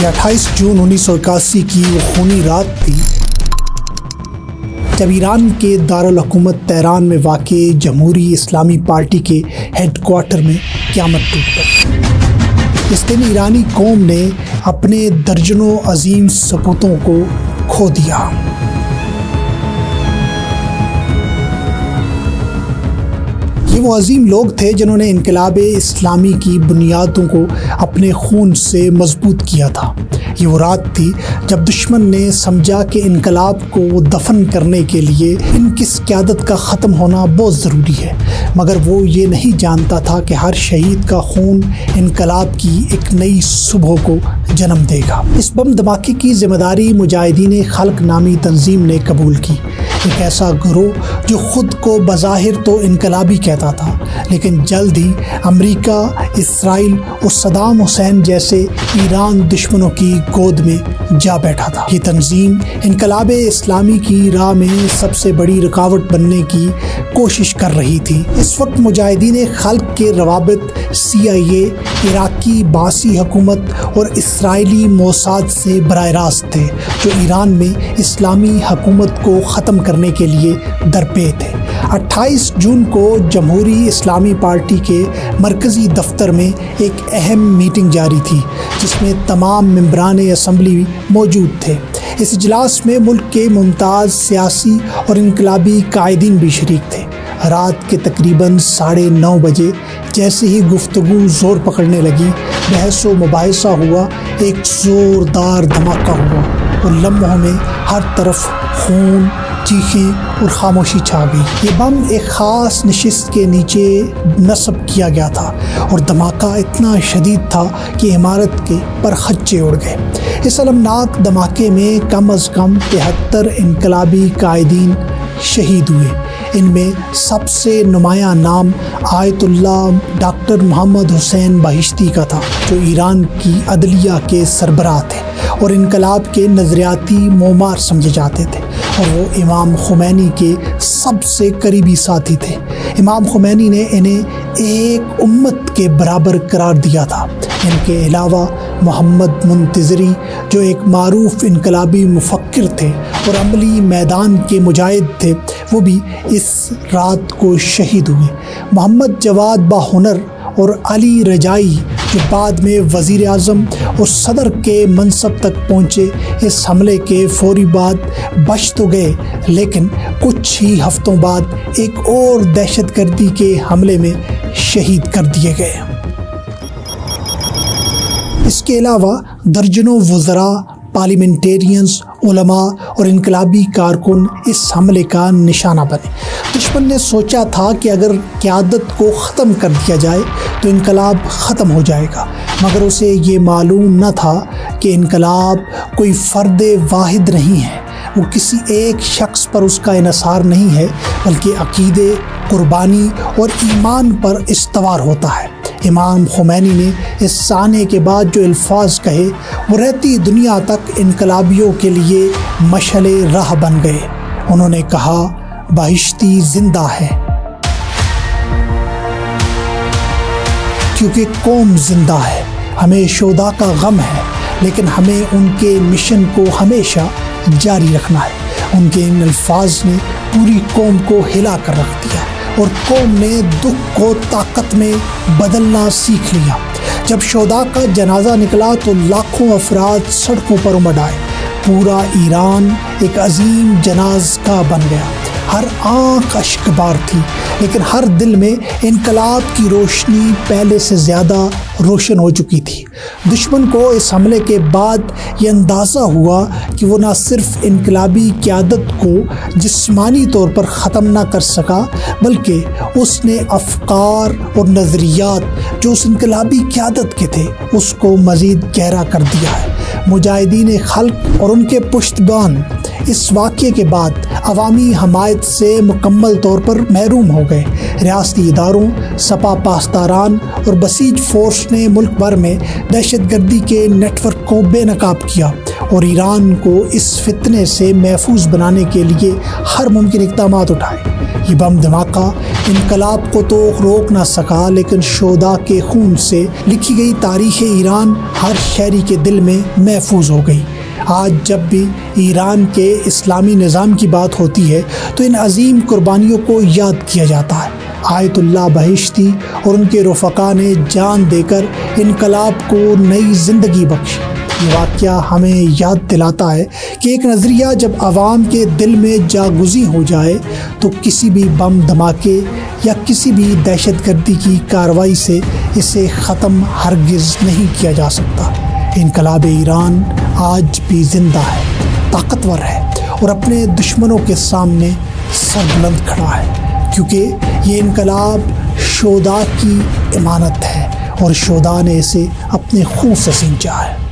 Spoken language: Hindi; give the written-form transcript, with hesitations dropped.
ये 28 जून 1981 की वो खूनी रात थी जब ईरान के दारुल हुकूमत तेहरान में वाक़े जमहूरी इस्लामी पार्टी के हेडक्वार्टर में क़यामत टूट गई। इस दिन ईरानी कौम ने अपने दर्जनों अजीम सपूतों को खो दिया। ये वो अजीम लोग थे जिन्होंने इनकलाब-ए इस्लामी की बुनियादों को अपने खून से मजबूत किया था। ये वो रात थी जब दुश्मन ने समझा कि इनकलाब को दफन करने के लिए इनकी क़यादत का ख़त्म होना बहुत ज़रूरी है, मगर वो ये नहीं जानता था कि हर शहीद का खून इनकलाब की एक नई सुबह को जन्म देगा। इस बम धमाके की जिम्मेदारी मुजाहिदीन खल्क नामी तंजीम ने कबूल की। एक ऐसा गिरोह जो ख़ुद को बज़ाहिर तो इनकलाबी कहता था, लेकिन जल्द ही अमेरिका, इसराइल और सद्दाम हुसैन जैसे ईरान दुश्मनों की गोद में जा बैठा था। ये तंजीम इनकलाब इस्लामी की राह में सबसे बड़ी रुकावट बनने की कोशिश कर रही थी। इस वक्त मुजाहिदीन खल्क के रवाबित CIA, इराकी बासी हुकूमत और इसराइली मोसाद से बराह रास्त थे, जो ईरान में इस्लामी हुकूमत को ख़त्म करने के लिए दरपे थे। 28 जून को जमहूरी इस्लामी पार्टी के मरकज़ी दफ्तर में एक अहम मीटिंग जारी थी, जिसमें तमाम मेंबरान असम्बली मौजूद थे। इस इजलास में मुल्क के मुमताज़ सियासी और इनकलाबी कायदीन भी शरीक थे। रात के तकरीबन 9:30 बजे जैसे ही गुफ्तगू ज़ोर पकड़ने लगी, बहस व मुबाहिसा हुआ, एक ज़ोरदार धमाका हुआ और लम्हों में हर तरफ खून, चीखें और खामोशी छा गई। ये बम एक ख़ास नशिस्त के नीचे नस्ब किया गया था और धमाका इतना शदीद था कि इमारत के परखच्चे उड़ गए। इस अलमनाक धमाके में कम अज़ कम 73 इनकलाबी कायदीन शहीद हुए। इनमें सबसे नुमाया नाम आयतुल्लाह डॉक्टर मोहम्मद हुसैन बहिश्ती का था, जो ईरान की अदलिया के सरबराह थे और इनकलाब के नज़रियाती मोमार समझे जाते थे, और वो इमाम खुमैनी के सबसे करीबी साथी थे। इमाम खुमैनी ने इन्हें एक उम्मत के बराबर करार दिया था। इनके अलावा मोहम्मद मुंतज़री, जो एक मारूफ इनकलाबी मुफक्किर थे और अमली मैदान के मुजाहिद थे, वो भी इस रात को शहीद हुए। मोहम्मद जवाद बाहुनर और अली रजाई, जो बाद में वज़ीर आज़म और सदर के मनसब तक पहुँचे, इस हमले के फौरी बाद बच तो गए, लेकिन कुछ ही हफ्तों बाद एक और दहशतगर्दी के हमले में शहीद कर दिए गए। इसके अलावा दर्जनों वज़रा, पार्लियामेंटेरियंस, उलमा और इनकलाबी कारकुन इस हमले का निशाना बने। दुश्मन ने सोचा था कि अगर क़यादत को ख़त्म कर दिया जाए तो इनकलाब ख़त्म हो जाएगा, मगर उसे ये मालूम न था कि इनकलाब कोई फ़र्द वाहिद नहीं है। वो किसी एक शख्स पर उसका इन्हिसार नहीं है, बल्कि अक़ीदे, कुर्बानी और ईमान पर इस्तवार होता है। इमाम खुमैनी ने इस साने के बाद जो अल्फाज कहे, वो रहती दुनिया तक इनकलाबियों के लिए मशअले राह बन गए। उन्होंने कहा, बहिश्ती जिंदा है क्योंकि कौम जिंदा है। हमें शोदा का गम है, लेकिन हमें उनके मिशन को हमेशा जारी रखना है। उनके इन अल्फाज ने पूरी कौम को हिला कर रख दिया और कौम ने दुख को ताकत में बदलना सीख लिया। जब शोदा का जनाजा निकला तो लाखों अफराद सड़कों पर उमड़ आए। पूरा ईरान एक अजीम जनाज़गाह बन गया। हर आँख अश्कबार थी, लेकिन हर दिल में इनकलाब की रोशनी पहले से ज़्यादा रोशन हो चुकी थी। दुश्मन को इस हमले के बाद ये अंदाज़ा हुआ कि वो न सिर्फ इनकलाबी क़यादत को जिस्मानी तौर पर ख़त्म ना कर सका, बल्कि उसने अफ़कार और नज़रियात जो उस इनकलाबी क़यादत के थे, उसको मज़ीद गहरा कर दिया है। मुजाहिदीन खल्क और उनके पुश्तगान इस वाक़े के बाद अवामी हमायत से मुकम्मल तौर पर महरूम हो गए। रियासती इदारों, सपा पासदारान और बसीज फ़ोर्स ने मुल्क भर में दहशतगर्दी के नेटवर्क को बेनकाब किया और ईरान को इस फितने से महफूज बनाने के लिए हर मुमकिन इक़दामात उठाए। ये बम धमाका इनकलाब को तो रोक ना सका, लेकिन शोदा के खून से लिखी गई तारीख़ ईरान हर शहरी के दिल में महफूज हो गई। आज जब भी ईरान के इस्लामी निज़ाम की बात होती है तो इन अजीम कुर्बानियों को याद किया जाता है। आयतुल्लाह बहिश्ती और उनके रफ़क़ा ने जान देकर इनकलाब को नई ज़िंदगी बख्शी। ये वाक़या हमें याद दिलाता है कि एक नज़रिया जब आवाम के दिल में जागुज़ी हो जाए तो किसी भी बम धमाके या किसी भी दहशतगर्दी की कार्रवाई से इसे ख़त्म हरगिज़ नहीं किया जा सकता। इनकलाब ईरान आज भी ज़िंदा है, ताकतवर है और अपने दुश्मनों के सामने सरबुलंद खड़ा है, क्योंकि ये इनकलाब शोदा की इमानत है और शोदा ने इसे अपने खून से सींचा है।